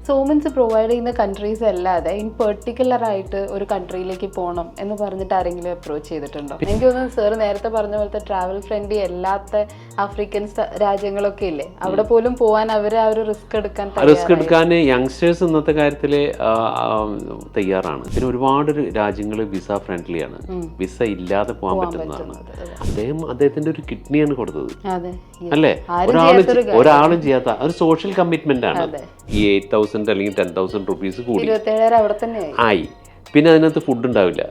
Soman's provide ചെയ്യുന്ന countries അല്ലാതെ in particular ആയിട്ട് ഒരു കൺട്രിയിലേക്ക് പോകണം എന്ന് പറഞ്ഞിട്ട് ആരെങ്കിലും അപ്രോച്ച് ചെയ്തിട്ടുണ്ടോ? എനിക്ക് തോന്നുന്നു സാർ നേരത്തെ പറഞ്ഞ പോലത്തെ ട്രാവൽ ഫ്രണ്ട്ലി അല്ലാത്ത ആഫ്രിക്കൻ രാജ്യങ്ങളൊക്കെ ഇല്ലേ, അവിടെ പോലും പോകാൻ അവർ ആ ഒരു റിസ്ക് എടുക്കാൻ യങ്സ്റ്റേഴ്സ് ഇന്നത്തെ കാര്യത്തിൽ തയ്യാറാണ്. പിന്നെ ഒരുപാട് രാജ്യങ്ങൾ വിസ ഫ്രണ്ട്ലിയാണ്, വിസ ഇല്ലാതെ പോകാൻ പറ്റുന്നതാണ്. അദ്ദേഹത്തിന്റെ ഒരു കിഡ്നിയാണ് കൊടുത്തത് അല്ലേ, ഒരാളും ചെയ്യാത്ത ഒരു സോഷ്യൽ കമ്മിറ്റ്മെന്റ് ആണ്. ഈ 8,000 അല്ലെങ്കിൽ 10,000 റുപ്പീസ് കൂടി ആയി. പിന്നെ അതിനകത്ത് ഫുഡ് ഉണ്ടാവില്ല,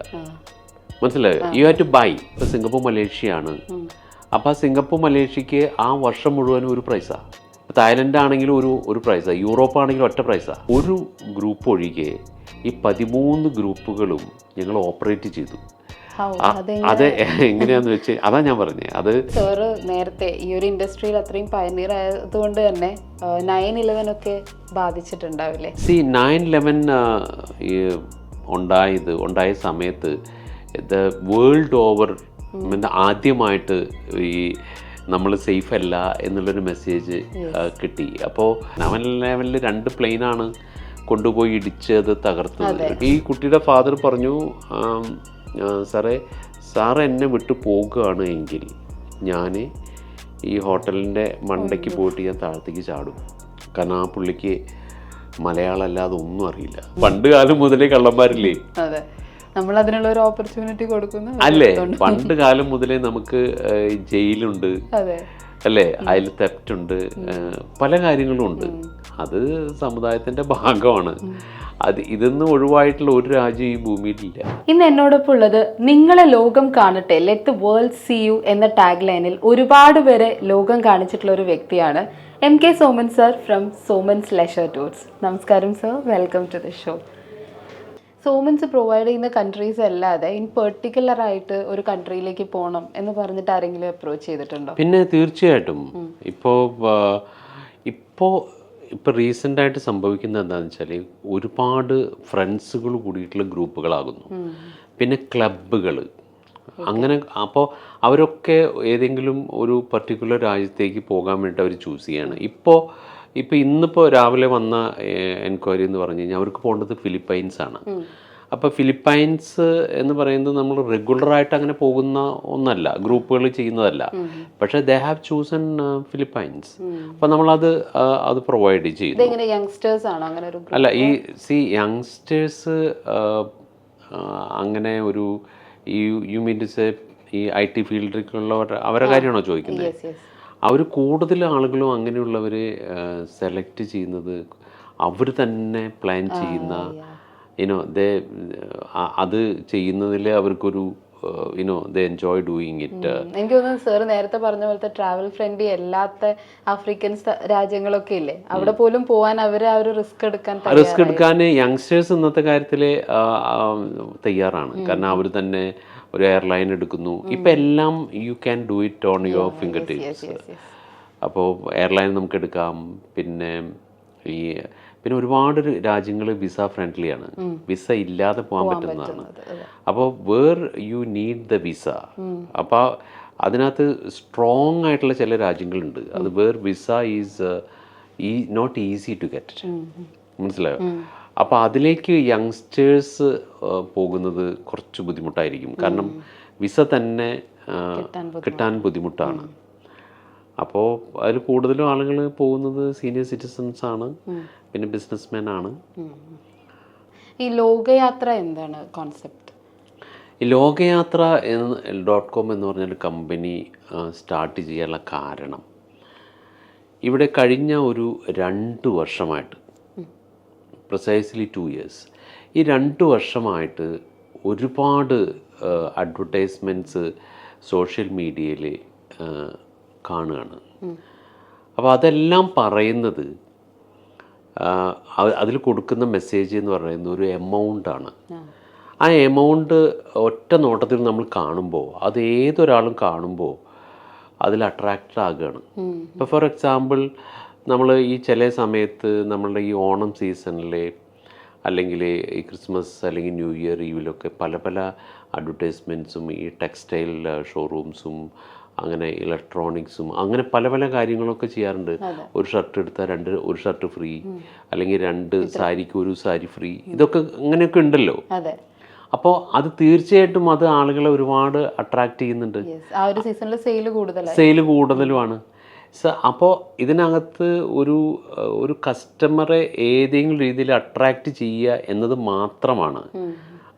മനസ്സിലായോ? You have to buy. ഇപ്പൊ സിംഗപ്പൂർ മലേഷ്യ ആണ്. അപ്പൊ സിംഗപ്പൂർ മലേഷ്യക്ക് ആ വർഷം മുഴുവനും ഒരു പ്രൈസാ. തായ്ലൻഡ് ആണെങ്കിലും ഒരു പ്രൈസാ, യൂറോപ്പ് ആണെങ്കിലും ഒറ്റ പ്രൈസാ. ഒരു ഗ്രൂപ്പ് ഒഴികെ ഈ 13 ഗ്രൂപ്പുകളും ഞങ്ങൾ ഓപ്പറേറ്റ് ചെയ്തു. അത് എങ്ങനെയാന്ന് വെച്ച് അതാ ഞാൻ പറഞ്ഞേ. അത് സാറ് നേരത്തെ ഈ ഒരു ഇൻഡസ്ട്രിയിൽ അത്രയും പയനീർ ആയതുകൊണ്ട് തന്നെ 9/11 ഒക്കെ ബാധിച്ചിട്ടുണ്ടാവില്ലേ? 9/11 ഉണ്ടായ സമയത്ത് വേൾഡ് ഓവർ ആദ്യമായിട്ട് ഈ നമ്മൾ സേഫ് അല്ല എന്നുള്ളൊരു മെസ്സേജ് കിട്ടി. അപ്പോൾ 9/11 2 പ്ലെയിനാണ് കൊണ്ടുപോയി ഇടിച്ചത്, തകർത്തത്. ഈ കുട്ടിയുടെ ഫാദർ പറഞ്ഞു, സാറ് എന്നെ വിട്ടു പോകുകയാണ് എങ്കിൽ ഞാൻ ഈ ഹോട്ടലിൻ്റെ മണ്ടയ്ക്ക് പോയിട്ട് ഞാൻ താഴത്തേക്ക് ചാടും. കാരണം ആ പുള്ളിക്ക് മലയാളം അല്ലാതെ ഒന്നും അറിയില്ല. പണ്ട് കാലം മുതലേ കള്ളന്മാരില്ലേ, നമ്മൾ അതിനുള്ള ഒരു ഓപ്പർച്യൂണിറ്റി കൊടുക്കുന്നു അല്ലേ? പണ്ട് കാലം മുതലേ നമുക്ക് ജയിലുണ്ട് അല്ലേ, അതിൽ തെഫ്റ്റ് ഉണ്ട്, പല കാര്യങ്ങളും ഉണ്ട്. അത് സമുദായത്തിന്റെ ഭാഗമാണ്. ഇതൊന്നും ഒഴിവായിട്ടുള്ള ഒരു രാജ്യം ഈ ഭൂമിയിലില്ല. ഇന്ന് എന്നോടൊപ്പം ഉള്ളത് നിങ്ങളെ ലോകം കാണട്ടെ, let the world see you എന്ന ടാഗ് ലൈനിൽ ഒരുപാട് പേരെ ലോകം കാണിച്ചിട്ടുള്ള ഒരു വ്യക്തിയാണ് MK Soman sir from Soman's leisure tours. നമസ്കാരം sir, welcome to the show. Soman's provide ചെയ്യുന്ന കൺട്രീസ് അല്ലാതെ ഇൻ പെർട്ടിക്കുലർ ആയിട്ട് ഒരു കൺട്രിയിലേക്ക് പോകണം എന്ന് പറഞ്ഞിട്ട് ആരെങ്കിലും അപ്രോച്ച് ചെയ്തിട്ടുണ്ടോ? പിന്നെ തീർച്ചയായിട്ടും. ഇപ്പോൾ റീസെൻ്റായിട്ട് സംഭവിക്കുന്നത് എന്താണെന്ന് വെച്ചാൽ ഒരുപാട് ഫ്രണ്ട്സുകൾ കൂടിയിട്ടുള്ള ഗ്രൂപ്പുകളാകുന്നു, പിന്നെ ക്ലബ്ബുകൾ അങ്ങനെ. അപ്പോൾ അവരൊക്കെ ഏതെങ്കിലും ഒരു പർട്ടിക്കുലർ രാജ്യത്തേക്ക് പോകാൻ വേണ്ടി അവർ ചൂസ് ചെയ്യാണ്. ഇന്നിപ്പോൾ രാവിലെ വന്ന എൻക്വയറി എന്ന് പറഞ്ഞു കഴിഞ്ഞാൽ അവർക്ക് പോകേണ്ടത് ഫിലിപ്പൈൻസ് ആണ്. അപ്പോൾ ഫിലിപ്പൈൻസ് എന്ന് പറയുന്നത് നമ്മൾ റെഗുലറായിട്ട് അങ്ങനെ പോകുന്ന ഒന്നല്ല, ഗ്രൂപ്പുകൾ ചെയ്യുന്നതല്ല. പക്ഷേ ദേ ഹാവ് ചൂസൺ ഫിലിപ്പൈൻസ്. അപ്പോൾ അത് പ്രൊവൈഡ് ചെയ്തു. അല്ല, യങ്സ്റ്റേഴ്സ് അങ്ങനെ ഒരു യു മീൻ ടു സേ ഈ IT ഫീൽഡിലേക്കുള്ളവർ അവരുടെ കാര്യമാണോ ചോദിക്കുന്നത്? അവർ കൂടുതൽ ആളുകളും അങ്ങനെയുള്ളവർ സെലക്ട് ചെയ്യുന്നത് അവർ തന്നെ പ്ലാൻ ചെയ്യുന്ന അത് ചെയ്യുന്നതിൽ അവർക്കൊരു they enjoy doing it. എനിക്ക് തോന്നുന്നു സാർ നേരത്തെ പറഞ്ഞ പോലത്തെ ട്രാവൽ ഫ്രണ്ട്ലി അല്ലാത്ത ആഫ്രിക്കൻ രാജ്യങ്ങളൊക്കെ ഇല്ലേ, അവിടെ പോലും പോകാൻ അവർ ആ ഒരു റിസ്ക് എടുക്കാൻ യങ്സ്റ്റേഴ്സ് ഇന്നത്തെ കാര്യത്തിൽ തയ്യാറാണ്. കാരണം അവർ തന്നെ ഒരു എയർലൈൻ എടുക്കുന്നു. ഇപ്പം എല്ലാം you can do it on your finger tips. അപ്പോൾ എയർലൈൻ നമുക്ക് എടുക്കാം. പിന്നെ ഒരുപാട് രാജ്യങ്ങൾ വിസ ഫ്രണ്ട്ലിയാണ്, വിസ ഇല്ലാതെ പോകാൻ പറ്റുന്നതാണ്. അപ്പോൾ where you need the visa. അപ്പോൾ അതിനകത്ത് സ്ട്രോങ് ആയിട്ടുള്ള ചില രാജ്യങ്ങളുണ്ട്, അത് where visa is not easy to get. മനസ്സിലായോ? അപ്പോൾ അതിലേക്ക് യങ്സ്റ്റേഴ്സ് പോകുന്നത് കുറച്ച് ബുദ്ധിമുട്ടായിരിക്കും. കാരണം വിസ തന്നെ കിട്ടാൻ ബുദ്ധിമുട്ടാണ്. അപ്പോൾ അതിൽ കൂടുതലും ആളുകൾ പോകുന്നത് സീനിയർ സിറ്റിസൺസ് ആണ്, പിന്നെ ബിസിനസ്മാൻ ആണ്. ഈ ലോകയാത്ര എന്താണ് കോൺസെപ്റ്റ്? ഈ ലോകയാത്ര .com എന്ന് പറഞ്ഞൊരു കമ്പനി സ്റ്റാർട്ട് ചെയ്യാനുള്ള കാരണം, ഇവിടെ കഴിഞ്ഞ ഒരു 2 വർഷമായിട്ട്, പ്രിസൈസ്ലി 2 years, ഈ 2 വർഷമായിട്ട് ഒരുപാട് അഡ്വർടൈസ്മെൻറ്റ്സ് സോഷ്യൽ മീഡിയയിൽ കാണുകയാണ്. അപ്പോൾ അതെല്ലാം പറയുന്നത്, അതിൽ കൊടുക്കുന്ന മെസ്സേജ് എന്ന് പറയുന്നത് ഒരു എമൗണ്ടാണ്. ആ എമൗണ്ട് ഒറ്റ നോട്ടത്തിൽ നമ്മൾ കാണുമ്പോൾ, അത് ഏതൊരാളും കാണുമ്പോൾ അതിൽ അട്രാക്റ്റഡ് ആകുകയാണ്. ഇപ്പോൾ ഫോർ എക്സാമ്പിൾ, നമ്മൾ ഈ ചില സമയത്ത് നമ്മളുടെ ഈ ഓണം സീസണിൽ അല്ലെങ്കിൽ ഈ ക്രിസ്മസ് അല്ലെങ്കിൽ ന്യൂ ഇയർ ഈവിലൊക്കെ പല അഡ്വർടൈസ്മെൻറ്റ്സും ഈ ടെക്സ്റ്റൈൽ ഷോറൂംസും അങ്ങനെ ഇലക്ട്രോണിക്സും അങ്ങനെ പല പല കാര്യങ്ങളൊക്കെ ചെയ്യാറുണ്ട്. ഒരു ഷർട്ട് എടുത്താൽ ഒരു ഷർട്ട് ഫ്രീ, അല്ലെങ്കിൽ 2 സാരിക്ക് 1 സാരി ഫ്രീ, ഇതൊക്കെ അങ്ങനെയൊക്കെ ഉണ്ടല്ലോ. അപ്പോൾ അത് തീർച്ചയായിട്ടും അത് ആളുകളെ ഒരുപാട് അട്രാക്റ്റ് ചെയ്യുന്നുണ്ട്. സെയിൽ കൂടുതലുമാണ്. അപ്പോൾ ഇതിനകത്ത് ഒരു കസ്റ്റമറെ ഏതെങ്കിലും രീതിയിൽ അട്രാക്റ്റ് ചെയ്യുക എന്നത് മാത്രമാണ്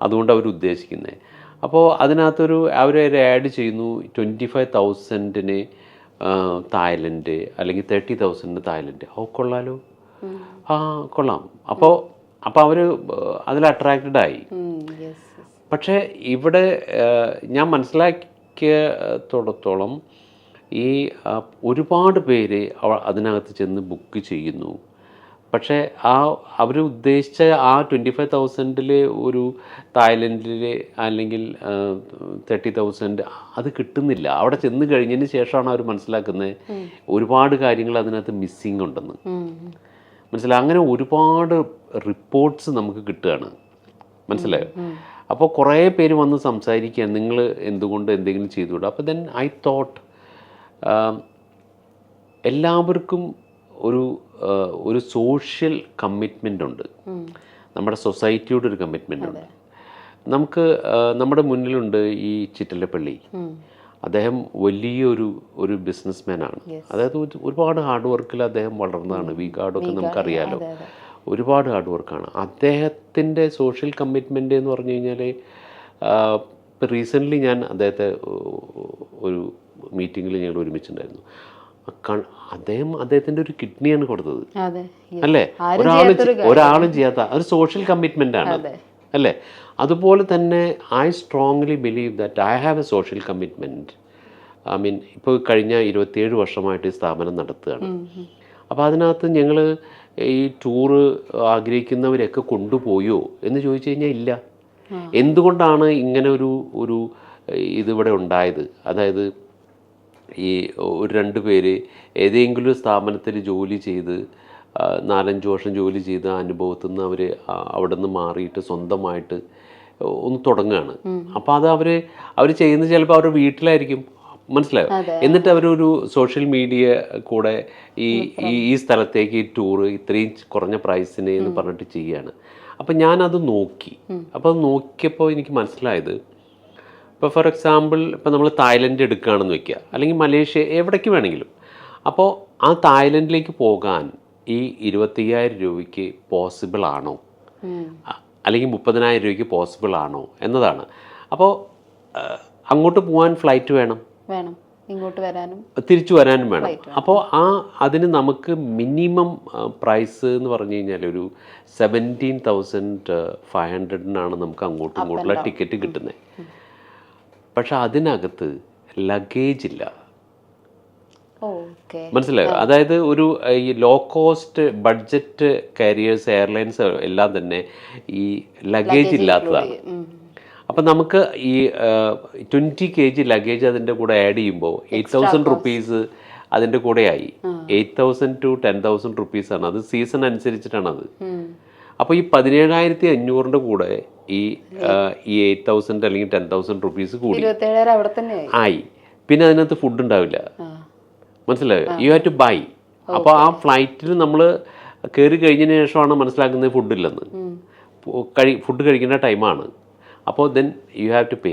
അതുകൊണ്ട് അവർ ഉദ്ദേശിക്കുന്നത്. അപ്പോൾ അതിനകത്തൊരു അവരൊരു ആഡ് ചെയ്യുന്നു 25,000 തായ്ലൻഡ് അല്ലെങ്കിൽ 30,000 തായ്ലൻഡ്. കൊള്ളാലോ, കൊള്ളാം. അപ്പോൾ അവർ അതിൽ അട്രാക്റ്റഡായി. പക്ഷേ ഇവിടെ ഞാൻ മനസ്സിലാക്കിയത്തോടത്തോളം ഈ ഒരുപാട് പേര് അതിനകത്ത് ചെന്ന് ബുക്ക് ചെയ്യുന്നു. പക്ഷേ അവർ ഉദ്ദേശിച്ച 25,000 ഒരു തായ്ലൻഡിൽ അല്ലെങ്കിൽ 30,000 അത് കിട്ടുന്നില്ല. അവിടെ ചെന്ന് കഴിഞ്ഞതിന് ശേഷമാണ് അവർ മനസ്സിലാക്കുന്നത് ഒരുപാട് കാര്യങ്ങൾ അതിനകത്ത് മിസ്സിങ് ഉണ്ടെന്ന്. മനസ്സിലായി? അങ്ങനെ ഒരുപാട് റിപ്പോർട്ട്സ് നമുക്ക് കിട്ടുകയാണ്. മനസ്സിലായോ? അപ്പോൾ കുറേ പേര് വന്ന് സംസാരിക്കുകയാണ്, നിങ്ങൾ എന്തുകൊണ്ട് എന്തെങ്കിലും ചെയ്തുകൂടാ. അപ്പോൾ ദെൻ ഐ തോട്ട് എല്ലാവർക്കും ഒരു സോഷ്യൽ കമ്മിറ്റ്മെൻ്റ് ഉണ്ട്. നമ്മുടെ സൊസൈറ്റിയോട് ഒരു കമ്മിറ്റ്മെൻ്റ് ഉണ്ട്. നമ്മുടെ മുന്നിലുണ്ട് ഈ ചിറ്റലപ്പള്ളി. അദ്ദേഹം വലിയൊരു ബിസിനസ്മാനാണ്. അതായത് ഒരുപാട് ഹാർഡ് വർക്കിൽ അദ്ദേഹം വളർന്നതാണ്. വീഗാർഡൊക്കെ നമുക്കറിയാലോ. ഒരുപാട് ഹാർഡ് വർക്കാണ് അദ്ദേഹത്തിൻ്റെ സോഷ്യൽ കമ്മിറ്റ്മെൻ്റ് എന്ന് പറഞ്ഞു കഴിഞ്ഞാൽ. ഇപ്പോൾ റീസെൻ്റ്ലി ഞാൻ അദ്ദേഹത്തെ ഒരു മീറ്റിങ്ങിൽ ഞങ്ങൾ ഒരുമിച്ചുണ്ടായിരുന്നു. അദ്ദേഹത്തിൻ്റെ ഒരു കിഡ്നിയാണ് കൊടുത്തത്, അല്ലേ? ഒരാളും ചെയ്യാത്ത ഒരു സോഷ്യൽ കമ്മിറ്റ്മെൻ്റ് ആണ്, അല്ലേ? അതുപോലെ തന്നെ I strongly believe that I have A social commitment. I mean ഇപ്പോൾ കഴിഞ്ഞ 27 വർഷമായിട്ട് ഈ സ്ഥാപനം നടത്തുകയാണ്. അപ്പോൾ അതിനകത്ത് ഞങ്ങൾ ഈ ടൂറ് ആഗ്രഹിക്കുന്നവരെയൊക്കെ കൊണ്ടുപോയോ എന്ന് ചോദിച്ചു കഴിഞ്ഞാൽ ഇല്ല. എന്തുകൊണ്ടാണ് ഇങ്ങനെ ഒരു ഇതിവിടെ ഉണ്ടായത്? അതായത് ഈ 2 പേര് ഏതെങ്കിലും സ്ഥാപനത്തിൽ ജോലി ചെയ്ത് 4-5 വർഷം ജോലി ചെയ്ത അനുഭവത്തിൽ നിന്ന് അവിടെ നിന്ന് മാറിയിട്ട് സ്വന്തമായിട്ട് ഒന്ന് തുടങ്ങുകയാണ്. അപ്പോൾ അത് അവർ ചെയ്യുന്നത് ചിലപ്പോൾ അവരുടെ വീട്ടിലായിരിക്കും. മനസ്സിലായോ? എന്നിട്ട് അവരൊരു സോഷ്യൽ മീഡിയ കൂടെ ഈ സ്ഥലത്തേക്ക് ഈ ടൂറ് ഇത്രയും കുറഞ്ഞ പ്രൈസിന് എന്ന് പറഞ്ഞിട്ട് ചെയ്യുകയാണ്. അപ്പം ഞാനത് നോക്കി. അപ്പോൾ നോക്കിയപ്പോൾ എനിക്ക് മനസ്സിലായത്, ഇപ്പോൾ ഫോർ എക്സാമ്പിൾ ഇപ്പോൾ നമ്മൾ തായ്ലൻഡ് എടുക്കുകയാണെന്ന് വയ്ക്കുക, അല്ലെങ്കിൽ മലേഷ്യ, എവിടേക്ക് വേണമെങ്കിലും. അപ്പോൾ ആ തായ്ലൻഡിലേക്ക് പോകാൻ ഈ 25,000 രൂപയ്ക്ക് പോസിബിൾ ആണോ, അല്ലെങ്കിൽ 30,000 രൂപയ്ക്ക് പോസിബിൾ ആണോ എന്നതാണ്. അപ്പോൾ അങ്ങോട്ട് പോകാൻ ഫ്ലൈറ്റ് വേണം, ഇങ്ങോട്ട് വരാനും തിരിച്ചു വരാനും വേണം. അപ്പോൾ അതിന് നമുക്ക് മിനിമം പ്രൈസ് എന്ന് പറഞ്ഞു കഴിഞ്ഞാൽ ഒരു 17,500 നമുക്ക് അങ്ങോട്ടും ഇങ്ങോട്ടുള്ള ടിക്കറ്റ് കിട്ടുന്നത്. പക്ഷെ അതിനകത്ത് ലഗേജ് ഇല്ല. മനസ്സിലായോ? അതായത് ഈ low cost budget carriers, airlines എല്ലാം തന്നെ ഈ ലഗേജ് ഇല്ലാത്തതാണ്. അപ്പം നമുക്ക് ഈ 20 kg ലഗേജ് അതിൻ്റെ കൂടെ ആഡ് ചെയ്യുമ്പോൾ 8,000 റുപ്പീസ് അതിൻ്റെ കൂടെ ആയി. 8,000 to 10,000 റുപ്പീസാണ്. അത് സീസൺ അനുസരിച്ചിട്ടാണത്. അപ്പോൾ ഈ 17,500 കൂടെ ഈ 8,000 അല്ലെങ്കിൽ 10,000 റുപ്പീസ് കൂടി ആയി. പിന്നെ അതിനകത്ത് ഫുഡ് ഉണ്ടാവില്ല. മനസ്സിലായോ? You have to buy. അപ്പോൾ ആ ഫ്ലൈറ്റിൽ നമ്മൾ കയറി കഴിഞ്ഞതിന് ശേഷമാണ് മനസ്സിലാക്കുന്നത് ഫുഡില്ലെന്ന്. ഫുഡ് കഴിക്കേണ്ട ടൈമാണ്. അപ്പോൾ then you have to pay.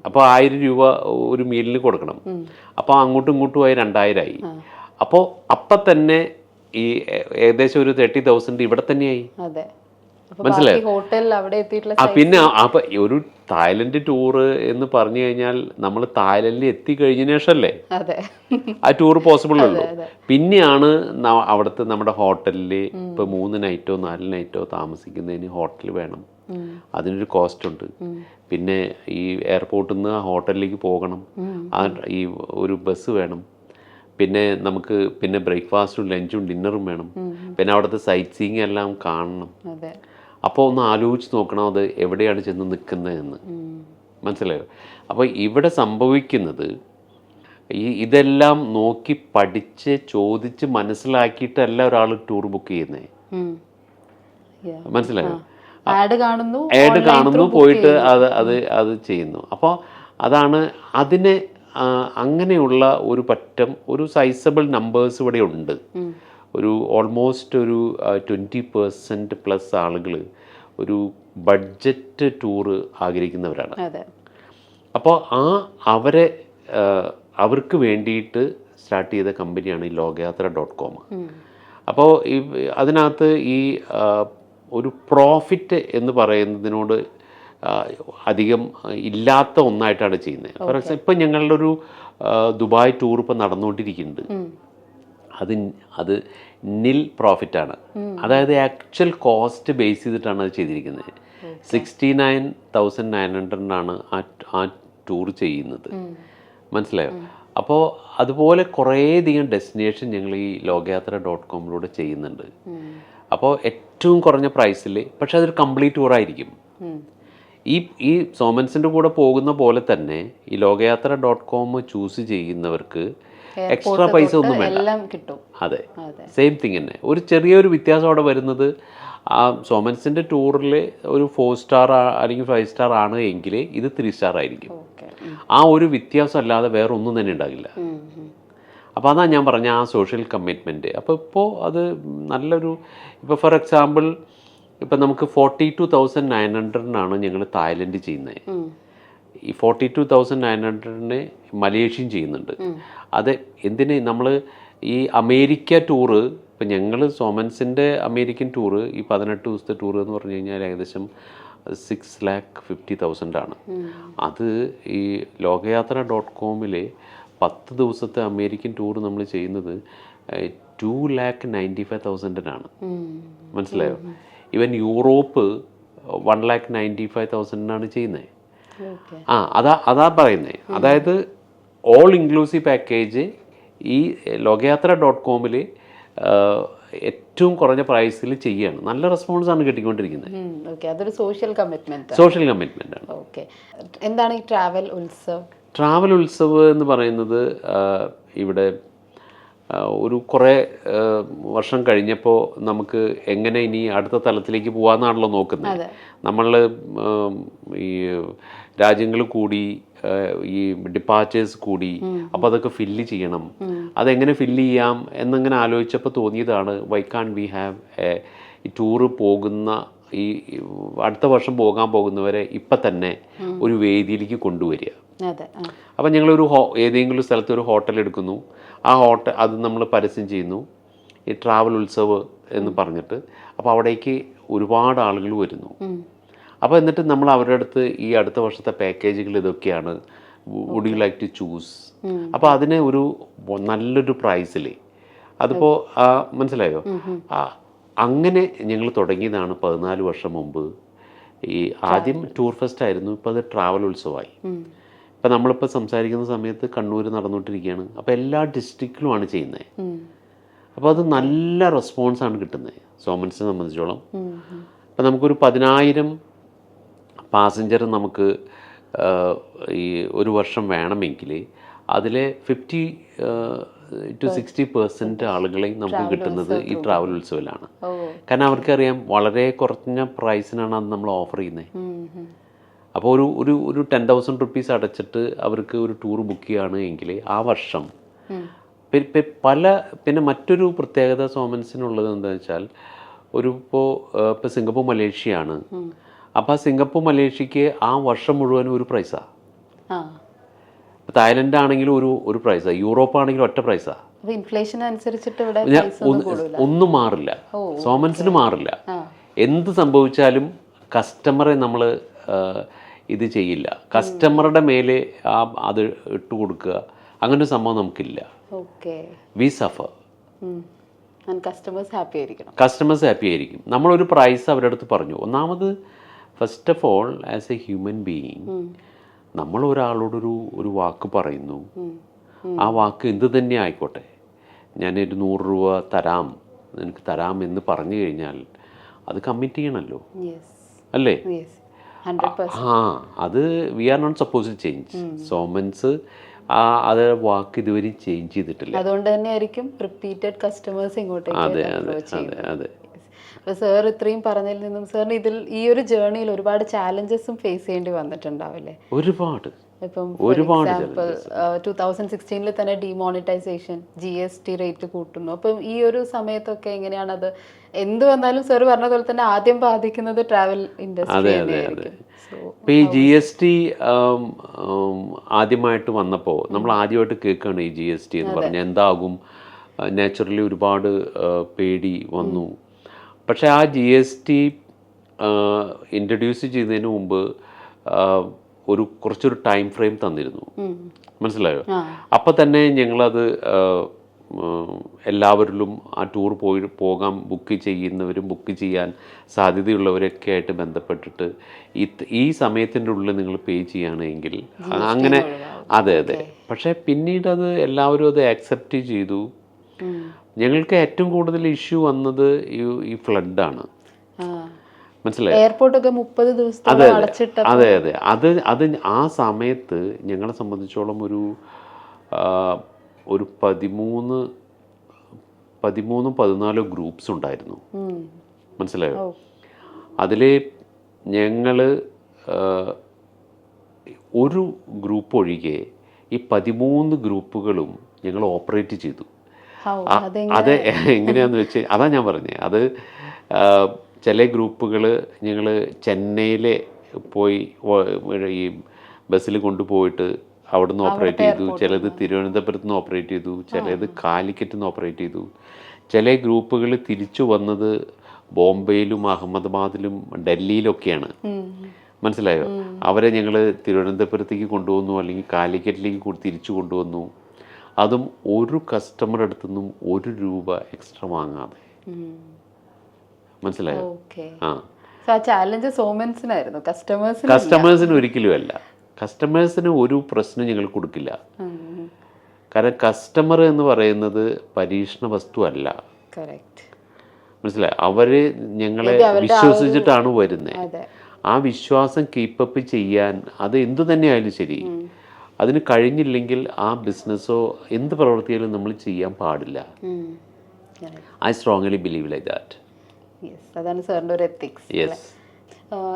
അപ്പോൾ 1,000 രൂപ ഒരു മീലിന് കൊടുക്കണം. അപ്പോൾ അങ്ങോട്ടും ഇങ്ങോട്ടുമായി 2,000 ആയി. അപ്പോൾ അപ്പം തന്നെ ഈ ഏകദേശം ഒരു 30,000 ഇവിടെ തന്നെയായി. മനസ്സിലായോ? പിന്നെ അപ്പം ഒരു തായ്ലൻഡ് ടൂറ് എന്ന് പറഞ്ഞു കഴിഞ്ഞാൽ നമ്മൾ തായ്ലൻഡിൽ എത്തിക്കഴിഞ്ഞതിന് ശേഷമല്ലേ ആ ടൂർ പോസിബിൾ ഉള്ളൂ. പിന്നെയാണ് അവിടുത്തെ നമ്മുടെ ഹോട്ടലിൽ ഇപ്പോൾ 3 നൈറ്റോ 4 നൈറ്റോ താമസിക്കുന്നതിന് ഹോട്ടൽ വേണം. അതിനൊരു കോസ്റ്റ് ഉണ്ട്. പിന്നെ ഈ എയർപോർട്ടിൽ നിന്ന് ഹോട്ടലിലേക്ക് പോകണം, ഈ ഒരു ബസ് വേണം. പിന്നെ നമുക്ക് ബ്രേക്ക്ഫാസ്റ്റും ലഞ്ചും ഡിന്നറും വേണം. പിന്നെ അവിടുത്തെ സൈറ്റ് സീയിങ് എല്ലാം കാണണം. അപ്പോൾ ഒന്ന് ആലോചിച്ച് നോക്കണം അത് എവിടെയാണ് ചെന്ന് നിൽക്കുന്നതെന്ന്. മനസ്സിലായോ? അപ്പോൾ ഇവിടെ സംഭവിക്കുന്നത് ഇതെല്ലാം നോക്കി പഠിച്ച് ചോദിച്ച് മനസ്സിലാക്കിയിട്ടല്ല ഒരാൾ ടൂർ ബുക്ക് ചെയ്യുന്നത്. മനസ്സിലായോ? ആഡ് കാണുന്നു, പോയിട്ട് അത് ചെയ്യുന്നു. അപ്പോൾ അതാണ് അങ്ങനെയുള്ള ഒരു പറ്റം ഒരു സൈസബിൾ നമ്പേഴ്സ് ഇവിടെ ഉണ്ട്. ഒരു ഓൾമോസ്റ്റ് ഒരു 20% പ്ലസ് ആളുകൾ ഒരു ബഡ്ജറ്റ് ടൂറ് ആഗ്രഹിക്കുന്നവരാണ്. അപ്പോൾ അവർക്ക് വേണ്ടിയിട്ട് സ്റ്റാർട്ട് ചെയ്ത കമ്പനിയാണ് ഈ ലോകയാത്ര.com. അപ്പോൾ അതിനകത്ത് ഈ ഒരു പ്രോഫിറ്റ് എന്ന് പറയുന്നതിനോട് അധികം ഇല്ലാത്ത ഒന്നായിട്ടാണ് ചെയ്യുന്നത്. ഫോർ എക്സാമ്പിൾ ഇപ്പം ഞങ്ങളുടെ ഒരു ദുബായ് ടൂർ ഇപ്പം നടന്നുകൊണ്ടിരിക്കുന്നുണ്ട്. അത് നിൽ പ്രോഫിറ്റാണ്. അതായത് ആക്ച്വൽ കോസ്റ്റ് ബേസ് ചെയ്തിട്ടാണ് അത് ചെയ്തിരിക്കുന്നത്. 69,900 ആ ടൂർ ചെയ്യുന്നത്. മനസ്സിലായോ? അപ്പോൾ അതുപോലെ കുറേയധികം ഡെസ്റ്റിനേഷൻ ഞങ്ങൾ ഈ ലോകയാത്ര.com ചെയ്യുന്നുണ്ട്. അപ്പോൾ ഏറ്റവും കുറഞ്ഞ പ്രൈസിൽ, പക്ഷെ അതൊരു കംപ്ലീറ്റ് ടൂറായിരിക്കും. ഈ സോമൻസിൻ്റെ കൂടെ പോകുന്ന പോലെ തന്നെ ഈ ലോകയാത്ര.com ചൂസ് ചെയ്യുന്നവർക്ക് എക്സ്ട്രാ പൈസ ഒന്നും വേണ്ട. അതെ, സെയിം തിങ് തന്നെ. ഒരു ചെറിയൊരു വ്യത്യാസം അവിടെ വരുന്നത്, ആ സോമൻസിൻ്റെ ടൂറിൽ ഒരു 4 സ്റ്റാർ അല്ലെങ്കിൽ 5 സ്റ്റാർ ആണ് എങ്കിൽ ഇത് 3 സ്റ്റാർ ആയിരിക്കും. ആ ഒരു വ്യത്യാസം അല്ലാതെ വേറെ ഒന്നും തന്നെ ഉണ്ടാകില്ല. അപ്പോൾ അതാണ് ഞാൻ പറഞ്ഞ ആ സോഷ്യൽ കമ്മിറ്റ്മെൻറ്റ്. അപ്പോൾ ഇപ്പോൾ അത് നല്ലൊരു, ഇപ്പോൾ ഫോർ എക്സാമ്പിൾ ഇപ്പം നമുക്ക് 42,900 ഞങ്ങൾ തായ്ലൻഡ് ചെയ്യുന്നത്. ഈ 42,900 മലേഷ്യയും ചെയ്യുന്നുണ്ട്. അത് എന്തിന് നമ്മൾ ഈ അമേരിക്ക ടൂറ്, ഇപ്പം ഞങ്ങൾ സോമൻസിൻ്റെ അമേരിക്കൻ ടൂറ് ഈ 18 ദിവസത്തെ ടൂർ എന്ന് പറഞ്ഞു കഴിഞ്ഞാൽ ഏകദേശം 6,50,000 ആണ്. അത് ഈ ലോകയാത്ര.com 10 ദിവസത്തെ അമേരിക്കൻ ടൂർ നമ്മൾ ചെയ്യുന്നത് 2,95,000 മനസ്സിലായോ? ഈവൻ യൂറോപ്പ് 1,95,000 ചെയ്യുന്നത്. അതാ പറയുന്നത്. അതായത് ഓൾ ഇൻക്ലൂസീവ് പാക്കേജ് ഈ ലോകയാത്ര.com ഏറ്റവും കുറഞ്ഞ പ്രൈസിൽ ചെയ്യുകയാണ്. നല്ല റെസ്പോൺസ് ആണ് കിട്ടിക്കൊണ്ടിരിക്കുന്നത്. അതൊരു സോഷ്യൽ കമ്മിറ്റ്മെന്റ് ആണ്. എന്താണ് ഈ ട്രാവൽ ഉത്സവ്? ട്രാവൽ ഉത്സവ് എന്ന് പറയുന്നത് ഇവിടെ ഒരു കുറേ വർഷം കഴിഞ്ഞപ്പോൾ നമുക്ക് എങ്ങനെ ഇനി അടുത്ത തലത്തിലേക്ക് പോകാമെന്നാണല്ലോ നോക്കുന്നത്. നമ്മൾ ഈ രാജ്യങ്ങൾ കൂടി, ഈ ഡിപ്പാച്ചേഴ്സ് കൂടി, അപ്പോൾ അതൊക്കെ ഫില്ല് ചെയ്യണം. അതെങ്ങനെ ഫില്ല് ചെയ്യാം എന്നിങ്ങനെ ആലോചിച്ചപ്പോൾ തോന്നിയതാണ് വൈ കാൺ വി ഹാവ് ഈ ടൂറ് പോകുന്ന ഈ അടുത്ത വർഷം പോകാൻ പോകുന്നവരെ ഇപ്പം തന്നെ ഒരു വേദിയിലേക്ക് കൊണ്ടുവരിക. അപ്പം ഞങ്ങളൊരു ഏതെങ്കിലും സ്ഥലത്ത് ഒരു ഹോട്ടൽ എടുക്കുന്നു. ആ ഹോട്ടൽ അത് നമ്മൾ പരസ്യം ചെയ്യുന്നു, ഈ ട്രാവൽ ഉത്സവ് എന്ന് പറഞ്ഞിട്ട്. അപ്പോൾ അവിടേക്ക് ഒരുപാട് ആളുകൾ വരുന്നു. അപ്പോൾ എന്നിട്ട് നമ്മൾ അവരുടെ അടുത്ത് ഈ അടുത്ത വർഷത്തെ പാക്കേജുകൾ ഇതൊക്കെയാണ്, would you like to choose. അപ്പോൾ അതിന് ഒരു നല്ലൊരു പ്രൈസിൽ അതിപ്പോൾ മനസ്സിലായോ? അങ്ങനെ ഞങ്ങൾ തുടങ്ങിയതാണ് 14 വർഷം മുമ്പ്. ഈ ആദ്യം ടൂർ ഫെസ്റ്റ് ആയിരുന്നു, ഇപ്പോൾ അത് ട്രാവൽ ഉത്സവമായി. ഇപ്പം നമ്മളിപ്പോൾ സംസാരിക്കുന്ന സമയത്ത് കണ്ണൂർ നടന്നുകൊണ്ടിരിക്കുകയാണ്. അപ്പോൾ എല്ലാ ഡിസ്ട്രിക്റ്റിലുമാണ് ചെയ്യുന്നത്. അപ്പോൾ അത് നല്ല റെസ്പോൺസാണ് കിട്ടുന്നത് സോമൻസിനെ സംബന്ധിച്ചോളം. അപ്പം നമുക്കൊരു 10,000 പാസഞ്ചർ നമുക്ക് ഈ ഒരു വർഷം വേണമെങ്കിൽ അതിൽ 50 to 60% ആളുകളെയും നമുക്ക് കിട്ടുന്നത് ഈ ട്രാവൽ ഉത്സവിലാണ്. കാരണം അവർക്കറിയാം വളരെ കുറഞ്ഞ പ്രൈസിനാണ് അത് നമ്മൾ ഓഫർ ചെയ്യുന്നത്. അപ്പോൾ ഒരു 10,000 റുപ്പീസ് അടച്ചിട്ട് അവർക്ക് ഒരു ടൂർ ബുക്ക് ചെയ്യുകയാണ് എങ്കിൽ ആ വർഷം പിന്നെ മറ്റൊരു പ്രത്യേകത സോമൻസിനുള്ളത് എന്താണെന്ന് വെച്ചാൽ, ഇപ്പോൾ സിംഗപ്പൂർ മലേഷ്യയാണ്. അപ്പോൾ സിംഗപ്പൂർ മലേഷ്യക്ക് ആ വർഷം മുഴുവനും ഒരു പ്രൈസാണ്. തായ്ലൻഡ് ആണെങ്കിലും ഒരു പ്രൈസാണ്, യൂറോപ്പ് ആണെങ്കിലും ഒറ്റ പ്രൈസാണ്. ഇൻഫ്ലേഷൻ അനുസരിച്ചിട്ട് ഒന്നും മാറില്ല, സോമൻസിന് മാറില്ല. എന്ത് സംഭവിച്ചാലും കസ്റ്റമറെ നമ്മൾ ഇത് ചെയ്യില്ല. കസ്റ്റമറുടെ മേലെ അത് ഇട്ട് കൊടുക്കുക, അങ്ങനെ ഒരു സംഭവം നമുക്കില്ല. വി സഫർ. കസ്റ്റമേഴ്സ് ഹാപ്പി ആയിരിക്കും. നമ്മളൊരു പ്രൈസ് അവരുടെ അടുത്ത് പറഞ്ഞു. ഒന്നാമത് first of all as A human being നമ്മൾ ഒരാളോടൊരു വാക്ക് പറയുന്നു. ആ വാക്ക് എന്ത് തന്നെ ആയിക്കോട്ടെ, ഞാനൊരു 100 രൂപ തരാം, നിനക്ക് തരാം എന്ന് പറഞ്ഞു കഴിഞ്ഞാൽ അത് കമ്മിറ്റ് ചെയ്യണമല്ലോ, അല്ലേ? അത് we are not suppose to change. സോമൻസ് അത് വാക്ക് ഇതുവരെ ചേഞ്ച് ചെയ്തിട്ടില്ല. അതുകൊണ്ട് തന്നെയായിരിക്കും റിപ്പീറ്റഡ് കസ്റ്റമേഴ്സ് ഇങ്ങോട്ടേക്ക്. അതെ. അപ്പോൾ സാർ ഇത്രയും പറഞ്ഞതിൽ നിന്നും സാറിന് ഈ ഒരു ജേർണിയിൽ ഒരുപാട് ചാലഞ്ചസും ഫേസ് ചെയ്യേണ്ടി വന്നിട്ടുണ്ടാവില്ലേ? ഇപ്പം ഒരുപാട് എക്സാമ്പിൾ 2016 തന്നെ ഡിമോണിറ്റൈസേഷൻ, GST റേറ്റ് കൂട്ടുന്നു. അപ്പം ഈ ഒരു സമയത്തൊക്കെ എങ്ങനെയാണത്? എന്ത് വന്നാലും സാർ പറഞ്ഞ പോലെ തന്നെ ആദ്യം ബാധിക്കുന്നത് ട്രാവൽ ഇൻഡസ്ട്രി തന്നെയായിരിക്കും. ഇപ്പോൾ ഈ GST ആദ്യമായിട്ട് വന്നപ്പോൾ നമ്മൾ ആദ്യമായിട്ട് കേൾക്കുകയാണ് ഈ GST എന്ന് പറഞ്ഞാൽ എന്താകും. നാച്ചുറലി ഒരുപാട് പേടി വന്നു. പക്ഷേ ആ GST ഇൻട്രൊഡ്യൂസ് ചെയ്യുന്നതിന് മുമ്പ് കുറച്ചൊരു ടൈം ഫ്രെയിം തന്നിരുന്നു, മനസ്സിലായോ? അപ്പം തന്നെ ഞങ്ങളത് എല്ലാവരിലും ആ ടൂർ പോകാൻ ബുക്ക് ചെയ്യുന്നവരും ബുക്ക് ചെയ്യാൻ സാധ്യതയുള്ളവരൊക്കെ ആയിട്ട് ബന്ധപ്പെട്ടിട്ട് ഈ സമയത്തിൻ്റെ ഉള്ളിൽ നിങ്ങൾ പേ ചെയ്യുകയാണെങ്കിൽ അങ്ങനെ. അതെ. പക്ഷേ പിന്നീട് അത് എല്ലാവരും അത് ആക്സെപ്റ്റ് ചെയ്തു. ഞങ്ങൾക്ക് ഏറ്റവും കൂടുതൽ ഇഷ്യൂ വന്നത് ഈ ഫ്ലഡാണ്, മനസ്സിലായി. എയർപോർട്ടൊക്കെ 30 ദിവസത്തോളം അടച്ചിട്ട. അതെ. അത് ആ സമയത്ത് ഞങ്ങളെ സംബന്ധിച്ചോളം ഒരു 13-14 ഗ്രൂപ്പ്സ് ഉണ്ടായിരുന്നു, മനസ്സിലായോ? അതിൽ ഞങ്ങൾ ഒരു ഗ്രൂപ്പ് ഒഴികെ ഈ 13 ഗ്രൂപ്പുകളും ഞങ്ങൾ ഓപ്പറേറ്റ് ചെയ്തു. അത് എങ്ങനെയാണെന്ന് വെച്ച് അതാ ഞാൻ പറഞ്ഞത്. അത് ചില ഗ്രൂപ്പുകൾ ഞങ്ങൾ ചെന്നൈയിൽ പോയി ഈ ബസ്സിൽ കൊണ്ടുപോയിട്ട് അവിടുന്ന് ഓപ്പറേറ്റ് ചെയ്തു. ചിലത് തിരുവനന്തപുരത്ത് നിന്ന് ഓപ്പറേറ്റ് ചെയ്തു, ചിലത് കാലിക്കറ്റ് നിന്ന് ഓപ്പറേറ്റ് ചെയ്തു. ചില ഗ്രൂപ്പുകൾ തിരിച്ചു വന്നത് ബോംബെയിലും അഹമ്മദാബാദിലും ഡൽഹിയിലൊക്കെയാണ്, മനസ്സിലായോ? അവരെ ഞങ്ങൾ തിരുവനന്തപുരത്തേക്ക് കൊണ്ടുവന്നു, അല്ലെങ്കിൽ കാലിക്കറ്റിലേക്ക് തിരിച്ചു കൊണ്ടുവന്നു. അതും ഒരു കസ്റ്റമറുടെ അടുത്തു നിന്നും ₹1 എക്സ്ട്രാ വാങ്ങാതെ, മനസ്സിലായോ? കസ്റ്റമേഴ്സിന് ഒരിക്കലും അല്ല. കസ്റ്റമേഴ്സിന് ഒരു പ്രശ്നം ഞങ്ങൾ കൊടുക്കില്ല. കാരണം കസ്റ്റമർ എന്ന് പറയുന്നത് പരീക്ഷണ വസ്തു അല്ല, മനസ്സിലായി. അവര് ഞങ്ങളെ വിശ്വസിച്ചിട്ടാണ് വരുന്നത്. ആ വിശ്വാസം കീപ്പപ്പ് ചെയ്യാൻ അത് എന്തു തന്നെയായാലും ശരി, അതിന് കഴിഞ്ഞില്ലെങ്കിൽ ആ ബിസിനസ്സോ എന്ത് പ്രവർത്തിയാലും നമ്മൾ ചെയ്യാൻ പാടില്ല. I strongly believe like that. അതാണ് സാറിൻ്റെ ഒരു എത്തിക്സ്.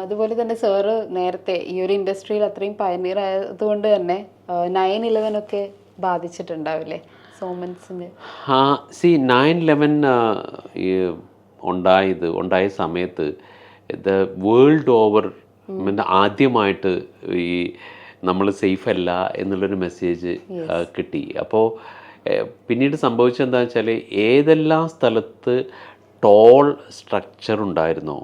അതുപോലെ തന്നെ സാറ് നേരത്തെ ഈ ഒരു ഇൻഡസ്ട്രിയിൽ അത്രയും പയനീർ ആയതുകൊണ്ട് തന്നെ 9/11 ഒക്കെ ബാധിച്ചിട്ടുണ്ടാവില്ലേ സോമൻസിന്? 9/11 ഉണ്ടായ സമയത്ത് വേൾഡ് ഓവർ ആദ്യമായിട്ട് ഈ നമ്മൾ സേഫ് അല്ല എന്നുള്ളൊരു മെസ്സേജ് കിട്ടി. അപ്പോൾ പിന്നീട് സംഭവിച്ചത് എന്താണെന്ന് വെച്ചാൽ ഏതെല്ലാം സ്ഥലത്ത് ടോൾ സ്ട്രക്ചർ ഉണ്ടായിരുന്നോ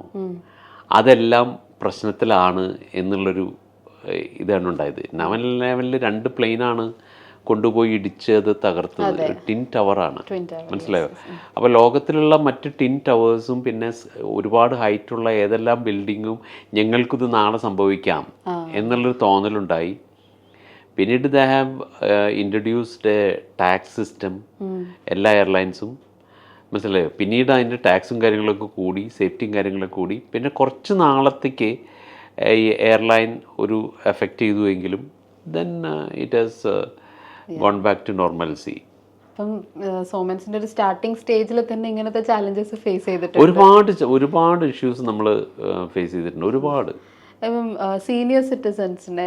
അതെല്ലാം പ്രശ്നത്തിലാണ് എന്നുള്ളൊരു ഇതാണ് ഉണ്ടായത്. 9/11 2 പ്ലെയിനാണ് കൊണ്ടുപോയി ഇടിച്ചത്, തകർത്തത്. ടിൻ ടവറാണ്, മനസ്സിലായോ? അപ്പോൾ ലോകത്തിലുള്ള മറ്റ് ടിൻ ടവേഴ്സും പിന്നെ ഒരുപാട് ഹൈറ്റുള്ള ഏതെല്ലാം ബിൽഡിങ്ങും ഞങ്ങൾക്കിത് നാളെ സംഭവിക്കാം എന്നുള്ളൊരു തോന്നലുണ്ടായി. പിന്നീട് they have introduced A tax system എല്ലാ എയർലൈൻസും, മനസ്സിലായോ? പിന്നീട് അതിൻ്റെ ടാക്സും കാര്യങ്ങളൊക്കെ കൂടി, സേഫ്റ്റിയും കാര്യങ്ങളൊക്കെ കൂടി. പിന്നെ കുറച്ച് നാളത്തേക്ക് ഈ എയർലൈൻ ഒരു എഫക്റ്റ് ചെയ്തുവെങ്കിലും then it has gone back to normalcy. അപ്പം സോമൻസിൻ്റെ ഒരു സ്റ്റാർട്ടിങ് സ്റ്റേജിൽ തന്നെ ഇങ്ങനത്തെ ചാലഞ്ചസ് ഫേസ് ചെയ്തിട്ടുണ്ട്. ഒരുപാട് ഇഷ്യൂസ് നമ്മൾ ഫേസ് ചെയ്തിട്ടുണ്ട്, ഒരുപാട്. ഇപ്പം സീനിയർ സിറ്റിസൺസിനെ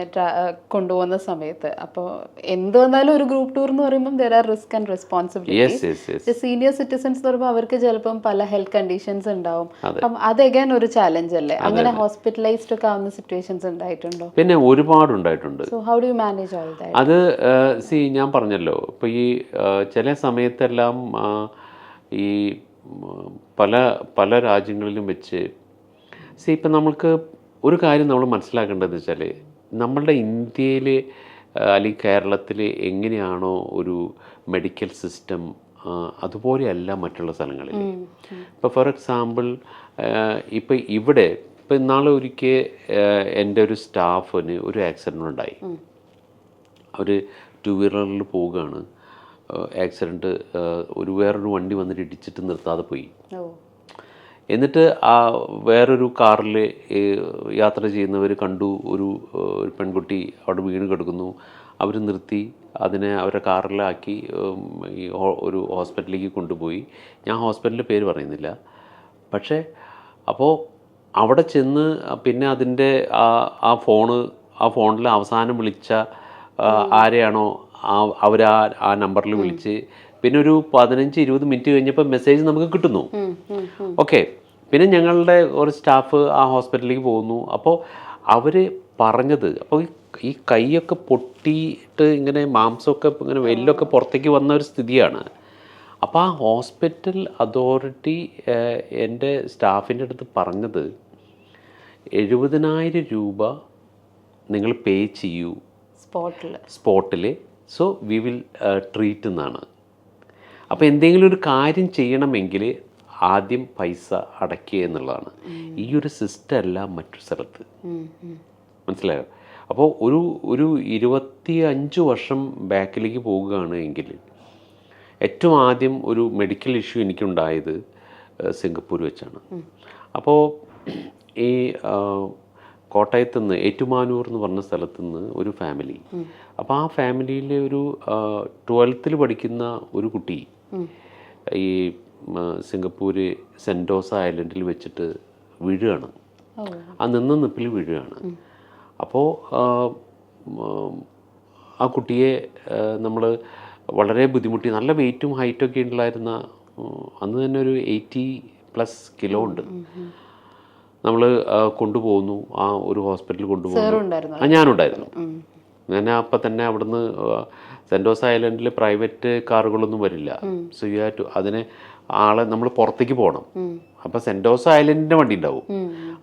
കൊണ്ടുപോകുന്ന സമയത്ത് അപ്പോൾ എന്ത് വന്നാലും ഒരു ഗ്രൂപ്പ് ടൂർ എന്ന് പറയുമ്പോൾ there are risk and responsibility. Senior citizens എന്ന് പറയുമ്പോൾ അവർക്ക് ചിലപ്പം പല ഹെൽത്ത് കണ്ടീഷൻസ് ഉണ്ടാവും. അപ്പം അത് അഗൈൻ ഒരു ചാലഞ്ച് അല്ലേ? അങ്ങനെ ഹോസ്പിറ്റലൈസ്ഡ് ഒക്കെ ആവുന്ന സിറ്റുവേഷൻസ് ഉണ്ടായിട്ടുണ്ടോ? പിന്നെ ഒരുപാട് ഉണ്ടായിട്ടുണ്ട്. So how do you manage all that? അത് ഞാൻ പറഞ്ഞല്ലോ, ഇപ്പോൾ ഈ ചില സമയത്തെല്ലാം ഈ പല രാജ്യങ്ങളിലും വെച്ച് ഇപ്പം നമുക്ക് ഒരു കാര്യം നമ്മൾ മനസ്സിലാക്കേണ്ടതെന്ന് വെച്ചാൽ നമ്മളുടെ ഇന്ത്യയിൽ അല്ലെങ്കിൽ കേരളത്തിൽ എങ്ങനെയാണോ ഒരു മെഡിക്കൽ സിസ്റ്റം അതുപോലെയല്ല മറ്റുള്ള സ്ഥലങ്ങളിൽ. ഇപ്പോൾ ഫോർ എക്സാമ്പിൾ ഇപ്പം ഇവിടെ ഇപ്പം ഇന്നാളെ ഒരിക്കൽ എൻ്റെ ഒരു സ്റ്റാഫിന് ഒരു ആക്സിഡൻ്റ് ഉണ്ടായി. അവർ 2 വീലറിൽ പോവുകയാണ്, ആക്സിഡൻറ്റ് വേറൊരു വണ്ടി വന്നിട്ട് ഇടിച്ചിട്ട് നിർത്താതെ പോയി. എന്നിട്ട് വേറൊരു കാറിൽ യാത്ര ചെയ്യുന്നവർ കണ്ടു ഒരു പെൺകുട്ടി അവിടെ വീണ് കിടക്കുന്നു. അവർ നിർത്തി അതിനെ അവരുടെ കാറിലാക്കി ഒരു ഹോസ്പിറ്റലിലേക്ക് കൊണ്ടുപോയി. ഞാൻ ഹോസ്പിറ്റലിൻ്റെ പേര് പറയുന്നില്ല. പക്ഷേ അപ്പോൾ അവിടെ ചെന്ന് പിന്നെ അതിൻ്റെ ആ ഫോണിൽ അവസാനം വിളിച്ച ആരെയാണോ അവർ ആ നമ്പറിൽ വിളിച്ച് പിന്നെ ഒരു 15-20 മിനിറ്റ് കഴിഞ്ഞപ്പോൾ മെസ്സേജ് നമുക്ക് കിട്ടുന്നു. ഓക്കെ, പിന്നെ ഞങ്ങളുടെ ഒരു സ്റ്റാഫ് ആ ഹോസ്പിറ്റലിലേക്ക് പോകുന്നു. അപ്പോൾ അവർ പറഞ്ഞത്, അപ്പോൾ ഈ കൈയൊക്കെ പൊട്ടിയിട്ട് ഇങ്ങനെ മാംസമൊക്കെ ഇങ്ങനെ എല്ലൊക്കെ പുറത്തേക്ക് വന്ന ഒരു സ്ഥിതിയാണ്. അപ്പോൾ ആ ഹോസ്പിറ്റൽ അതോറിറ്റി എൻ്റെ സ്റ്റാഫിൻ്റെ അടുത്ത് പറഞ്ഞത് 70,000 രൂപ നിങ്ങൾ പേ ചെയ്യൂ സ്പോട്ടിൽ, സോ വി വിൽ ട്രീറ്റ് എന്നാണ്. അപ്പോൾ എന്തെങ്കിലും ഒരു കാര്യം ചെയ്യണമെങ്കിൽ ആദ്യം പൈസ അടയ്ക്കുക എന്നുള്ളതാണ്. ഈ ഒരു സിസ്റ്റം അല്ല മറ്റൊരു സ്ഥലത്ത്, മനസ്സിലായോ? അപ്പോൾ ഒരു 25 വർഷം ബാക്കിലേക്ക് പോവുകയാണ് എങ്കിൽ ഏറ്റവും ആദ്യം ഒരു മെഡിക്കൽ ഇഷ്യൂ എനിക്കുണ്ടായത് സിംഗപ്പൂർ വെച്ചാണ്. അപ്പോൾ ഈ കോട്ടയത്ത് നിന്ന് ഏറ്റുമാനൂർ എന്ന് പറഞ്ഞ സ്ഥലത്ത് നിന്ന് ഒരു ഫാമിലി, അപ്പോൾ ആ ഫാമിലിയിൽ ഒരു 12th പഠിക്കുന്ന ഒരു കുട്ടി ഈ സിംഗപ്പൂർ സെൻറ്റോസ ഐലൻഡിൽ വെച്ചിട്ട് വീഴുകയാണ്. ആ നിപ്പിൽ വീഴുകയാണ്. അപ്പോൾ ആ കുട്ടിയെ നമ്മൾ വളരെ ബുദ്ധിമുട്ടി, നല്ല വെയിറ്റും ഹൈറ്റൊക്കെ ഉണ്ടായിരുന്ന, അന്ന് തന്നെ ഒരു 80+ കിലോ ഉണ്ട്. നമ്മൾ കൊണ്ടുപോകുന്നു, ആ ഒരു ഹോസ്പിറ്റലിൽ കൊണ്ടുപോകുന്നു. ഞാനുണ്ടായിരുന്നു. ഞാൻ അപ്പം തന്നെ അവിടുന്ന് സെൻറ്റോസ ഐലൻഡിൽ പ്രൈവറ്റ് കാറുകളൊന്നും വരില്ല. സോ യു ഹാവ് ടു അതിനെ ആളെ നമ്മൾ പുറത്തേക്ക് പോകണം. അപ്പോൾ സെൻറ്റോസ ഐലൻഡിൻ്റെ വണ്ടി ഉണ്ടാവും.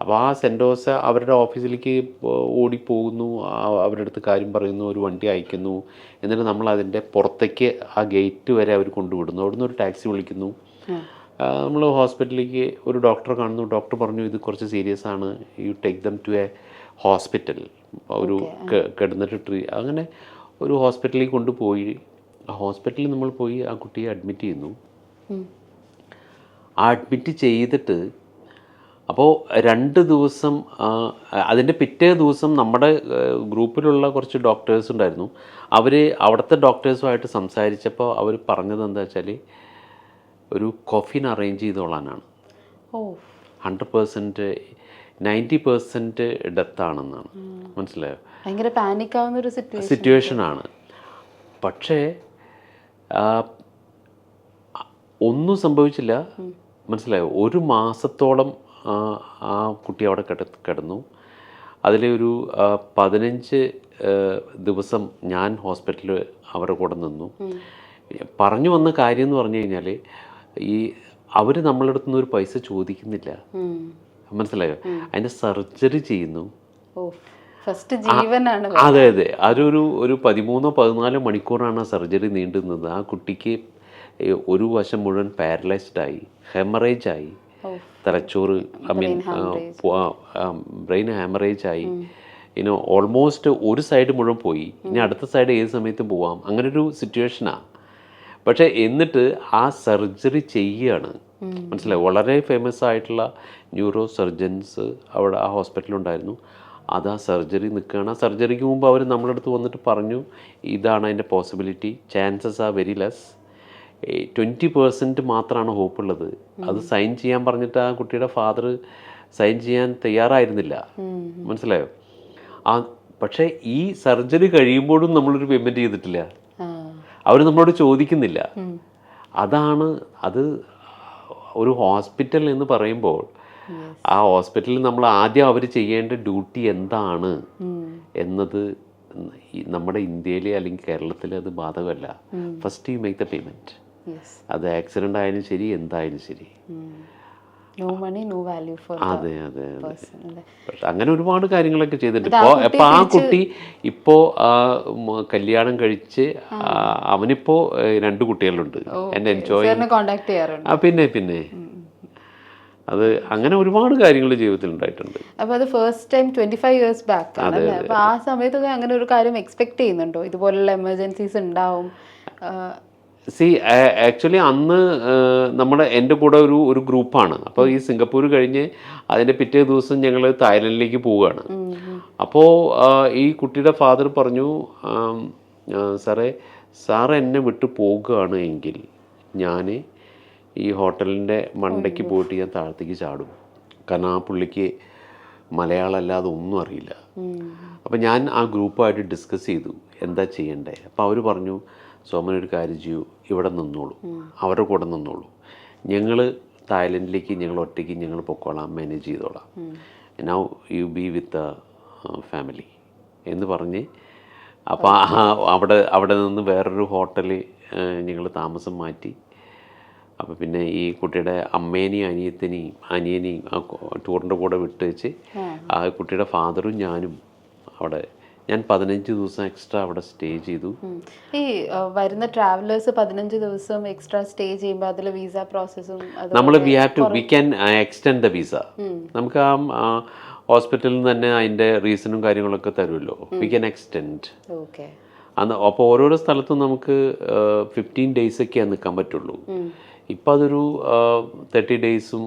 അപ്പോൾ ആ സെൻറ്റോസ അവരുടെ ഓഫീസിലേക്ക് ഓടിപ്പോകുന്നു, അവരുടെ അടുത്ത് കാര്യം പറയുന്നു, ഒരു വണ്ടി അയക്കുന്നു. എന്നിട്ട് നമ്മൾ അതിൻ്റെ പുറത്തേക്ക് ആ ഗേറ്റ് വരെ അവർ കൊണ്ടുവിടുന്നു. അവിടുന്ന് ഒരു ടാക്സി വിളിക്കുന്നു. നമ്മൾ ഹോസ്പിറ്റലിലേക്ക് ഒരു ഡോക്ടറെ കാണുന്നു. ഡോക്ടർ പറഞ്ഞു ഇത് കുറച്ച് സീരിയസ് ആണ്, you take them to a hospital. ഒരു കിടന്നിട്ട് അങ്ങനെ ഒരു ഹോസ്പിറ്റലിലേക്ക് കൊണ്ടുപോയി. ആ ഹോസ്പിറ്റലിൽ നമ്മൾ പോയി ആ കുട്ടിയെ അഡ്മിറ്റ് ചെയ്യുന്നു. അഡ്മിറ്റ് ചെയ്തിട്ട് അപ്പോൾ 2 ദിവസം, അതിൻ്റെ പിറ്റേ ദിവസം നമ്മുടെ ഗ്രൂപ്പിലുള്ള കുറച്ച് ഡോക്ടേഴ്സ് ഉണ്ടായിരുന്നു. അവർ അവിടുത്തെ ഡോക്ടേഴ്സുമായിട്ട് സംസാരിച്ചപ്പോൾ അവർ പറഞ്ഞത് എന്താ വെച്ചാൽ ഒരു കോഫിൻ അറേഞ്ച് ചെയ്തോളാനാണ്. 100%, 90% ഡെത്താണെന്നാണ്. മനസ്സിലായോ? ഭയങ്കര പാനിക്കാവുന്ന ഒരു സിറ്റുവേഷനാണ്. പക്ഷേ ഒന്നും സംഭവിച്ചില്ല. മനസ്സിലായോ? 1 മാസത്തോളം ആ കുട്ടി അവിടെ കിടന്നു. അതിലൊരു 15 ദിവസം ഞാൻ ഹോസ്പിറ്റലിൽ അവരുടെ കൂടെ നിന്നു. പറഞ്ഞു വന്ന കാര്യം എന്ന് പറഞ്ഞു കഴിഞ്ഞാൽ ഈ അവർ നമ്മളുടെ അടുത്തുനിന്ന് ഒരു പൈസ ചോദിക്കുന്നില്ല. മനസ്സിലായോ? അതിൻ്റെ സർജറി ചെയ്യുന്നു. അതെ അതെ, അതൊരു 13-14 മണിക്കൂറാണ് ആ സർജറി നീണ്ടുന്നത്. ആ കുട്ടിക്ക് ഒരു വശം മുഴുവൻ പാരലൈസ്ഡായി, ഹെമറേജായി, തലച്ചോറ് ബ്രെയിൻ ഹാമറേജായി, ഓൾമോസ്റ്റ് ഒരു സൈഡ് മുഴുവൻ പോയി. ഇനി അടുത്ത സൈഡ് ഏത് സമയത്തും പോവാം, അങ്ങനൊരു സിറ്റുവേഷനാണ്. പക്ഷേ എന്നിട്ട് ആ സർജറി ചെയ്യുകയാണ്. മനസ്സിലായി? വളരെ ഫേമസ് ആയിട്ടുള്ള ന്യൂറോ സർജൻസ് അവിടെ ആ ഹോസ്പിറ്റലുണ്ടായിരുന്നു. അത് ആ സർജറി നിൽക്കുകയാണ്. ആ സർജറിക്ക് മുമ്പ് അവർ നമ്മുടെ അടുത്ത് വന്നിട്ട് പറഞ്ഞു ഇതാണ് അതിൻ്റെ possibility, chances are very less, 20% മാത്രമാണ് ഹോപ്പുള്ളത്. അത് സൈൻ ചെയ്യാൻ പറഞ്ഞിട്ട് ആ കുട്ടിയുടെ ഫാദർ സൈൻ ചെയ്യാൻ തയ്യാറായിരുന്നില്ല. മനസ്സിലായോ? പക്ഷേ ഈ സർജറി കഴിയുമ്പോഴും നമ്മളൊരു പേയ്മെൻറ്റ് ചെയ്തിട്ടില്ല. അവർ നമ്മളോട് ചോദിക്കുന്നില്ല. അത് ഒരു ഹോസ്പിറ്റൽ എന്ന് പറയുമ്പോൾ ആ ഹോസ്പിറ്റലിൽ നമ്മൾ ആദ്യം അവർ ചെയ്യേണ്ട ഡ്യൂട്ടി എന്താണ് എന്നത് നമ്മുടെ ഇന്ത്യയിൽ അല്ലെങ്കിൽ കേരളത്തിൽ അത് ബാധകമല്ല. First you make the payment. അത് ആക്സിഡൻ്റ് ആയാലും ശരി, എന്തായാലും ശരി. അതെ അതെ അതെ. പക്ഷെ അങ്ങനെ ഒരുപാട് കാര്യങ്ങളൊക്കെ ചെയ്തിട്ടുണ്ട്. ഇപ്പോൾ ആ കുട്ടി ഇപ്പോൾ കല്യാണം കഴിച്ച് അവനിപ്പോൾ 2 കുട്ടികളുണ്ട്. എന്നെ എൻജോയ് പിന്നെ അത് അങ്ങനെ ഒരുപാട് കാര്യങ്ങൾ ജീവിതത്തിൽ ഉണ്ടായിട്ടുണ്ട്. അപ്പോൾ അത് ഫസ്റ്റ് ടൈം 25 years ബാക്ക് ആണ്. അപ്പോൾ ആ സമയത്തൊക്കെ അങ്ങനെ ഒരു കാര്യം എക്സ്പെക്ട് ചെയ്യുന്നുണ്ടോ, ഇതുപോലുള്ള എമർജൻസീസ് ഉണ്ടാവും? ആക്ച്വലി അന്ന് എൻ്റെ കൂടെ ഒരു ഗ്രൂപ്പാണ്. അപ്പോൾ ഈ സിംഗപ്പൂർ കഴിഞ്ഞ് അതിൻ്റെ പിറ്റേ ദിവസം ഞങ്ങൾ തായ്ലൻഡിലേക്ക് പോവുകയാണ്. അപ്പോൾ ഈ കുട്ടിയുടെ ഫാദർ പറഞ്ഞു, സാർ എന്നെ വിട്ടു പോകുകയാണ് എങ്കിൽ ഞാൻ ഈ ഹോട്ടലിൻ്റെ മണ്ടയ്ക്ക് പോയിട്ട് ഞാൻ താഴത്തേക്ക് ചാടും. കാരണം ആ പുള്ളിക്ക് മലയാളം അല്ലാതെ ഒന്നും അറിയില്ല. അപ്പോൾ ഞാൻ ആ ഗ്രൂപ്പായിട്ട് ഡിസ്കസ് ചെയ്തു എന്താ ചെയ്യണ്ടേ. അപ്പോൾ അവർ പറഞ്ഞു, സോമൻ ഒരു കാര്യം ചെയ്യൂ, ഇവിടെ നിന്നോളൂ, അവരുടെ കൂടെ നിന്നോളൂ, ഞങ്ങൾ തായ്ലൻഡിലേക്ക് ഞങ്ങൾ ഒറ്റയ്ക്ക് ഞങ്ങൾ പൊക്കോളാം, മാനേജ് ചെയ്തോളാം, now you B with family എന്ന് പറഞ്ഞ്. അപ്പോൾ അവിടെ നിന്ന് വേറൊരു ഹോട്ടലിൽ ഞങ്ങൾ താമസം മാറ്റി. അപ്പോൾ പിന്നെ ഈ കുട്ടിയുടെ അമ്മേനെയും അനിയനെയും ആ ടൂറിൻ്റെ കൂടെ വിട്ട് വെച്ച് ആ കുട്ടിയുടെ ഫാദറും ഞാനും അവിടെ, ഞാൻ 15 ദിവസം എക്സ്ട്രാ അവിടെ സ്റ്റേ ചെയ്തു. ഈ വരുന്ന ട്രാവലേഴ്സ് 15 ദിവസം എക്സ്ട്രാ സ്റ്റേ ചെയ്യുമ്പോൾ അതിൽ വിസ പ്രോസസ്സും നമ്മൾ we can extend the visa. നമുക്ക് ആ ഹോസ്പിറ്റലിൽ നിന്ന് തന്നെ അതിൻ്റെ റീസണും കാര്യങ്ങളൊക്കെ തരുമല്ലോ, വി ക്യാൻ എക്സ്റ്റെൻഡ്. ഓക്കെ. അപ്പോൾ ഓരോരോ സ്ഥലത്തും നമുക്ക് 15 ഡേയ്സൊക്കെയാണ് നിൽക്കാൻ പറ്റുള്ളൂ. ഇപ്പം അതൊരു 30 ഡേയ്സും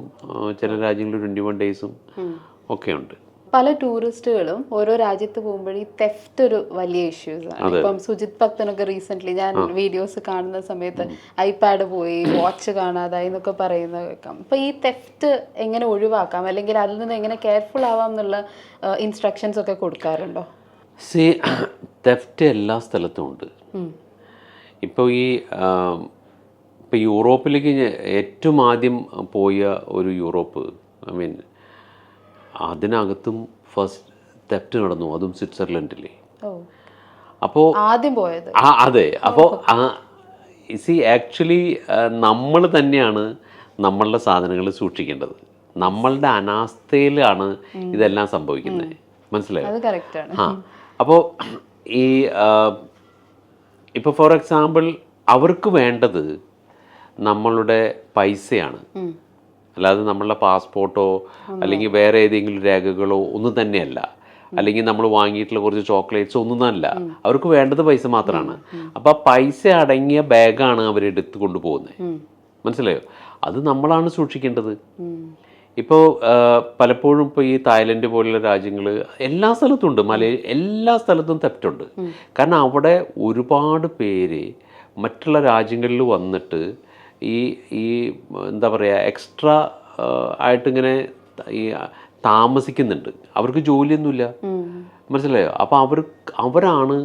ചില രാജ്യങ്ങളിൽ 21 ഡേയ്സും ഒക്കെ ഉണ്ട്. പല ടൂറിസ്റ്റുകളും ഓരോ രാജ്യത്ത് പോകുമ്പോഴേ തെഫ്റ്റ് ഒരു വലിയ ഇഷ്യൂസ് ആണ്. ഇപ്പം സുജിത് ഭക്തനൊക്കെ റീസെന്റ് ഞാൻ വീഡിയോസ് കാണുന്ന സമയത്ത് ഐപാഡ് പോയി, വാച്ച് കാണാതായി എന്നൊക്കെ പറയുന്നത് കേൾക്കാം. അപ്പൊ ഈ തെഫ്റ്റ് എങ്ങനെ ഒഴിവാക്കാം, അല്ലെങ്കിൽ അതിൽ നിന്ന് എങ്ങനെ കെയർഫുൾ ആവാം എന്നുള്ള ഇൻസ്ട്രക്ഷൻസ് ഒക്കെ കൊടുക്കാറുണ്ടോ? തെഫ്റ്റ് എല്ലാ സ്ഥലത്തും ഉണ്ട്. ഇപ്പോൾ യൂറോപ്പിലേക്ക് ഏറ്റവും ആദ്യം പോയ ഒരു യൂറോപ്പ്, ഐ മീൻ അതിനകത്തും ഫസ്റ്റ് തെഫ്റ്റ് നടന്നു, അതും സ്വിറ്റ്സർലൻഡിൽ. അപ്പോൾ ആദ്യം പോയത് അതെ. അപ്പോൾ ആക്ച്വലി നമ്മൾ തന്നെയാണ് നമ്മളുടെ സാധനങ്ങൾ സൂക്ഷിക്കേണ്ടത്. നമ്മളുടെ അനാസ്ഥയിലാണ് ഇതെല്ലാം സംഭവിക്കുന്നത്, മനസ്സിലായോ? അപ്പോൾ ഇപ്പോൾ ഫോർ എക്സാമ്പിൾ അവർക്ക് വേണ്ടത് നമ്മളുടെ പൈസയാണ്, അല്ലാതെ നമ്മളുടെ പാസ്പോർട്ടോ അല്ലെങ്കിൽ വേറെ ഏതെങ്കിലും രേഖകളോ ഒന്നും തന്നെയല്ല, അല്ലെങ്കിൽ നമ്മൾ വാങ്ങിയിട്ടുള്ള കുറച്ച് ചോക്ലേറ്റ്സോ ഒന്നും തന്നെ. അവർക്ക് വേണ്ടത് പൈസ മാത്രമാണ്. അപ്പോൾ ആ പൈസ അടങ്ങിയ ബാഗാണ് അവരെടുത്ത് കൊണ്ടുപോകുന്നത്, മനസ്സിലായോ? അത് നമ്മളാണ് സൂക്ഷിക്കേണ്ടത്. ഇപ്പോൾ പലപ്പോഴും ഇപ്പോൾ ഈ തായ്ലൻഡ് പോലുള്ള രാജ്യങ്ങൾ എല്ലാ സ്ഥലത്തും ഉണ്ട്, എല്ലാ സ്ഥലത്തും തെഫ്റ്റുണ്ട്. കാരണം അവിടെ ഒരുപാട് പേര് മറ്റുള്ള രാജ്യങ്ങളിൽ വന്നിട്ട് ഈ എന്താ പറയുക എക്സ്ട്രാ ആയിട്ടിങ്ങനെ ഈ താമസിക്കുന്നുണ്ട്. അവർക്ക് ജോലിയൊന്നുമില്ല, മനസ്സിലായോ? അപ്പോൾ അവരാണ്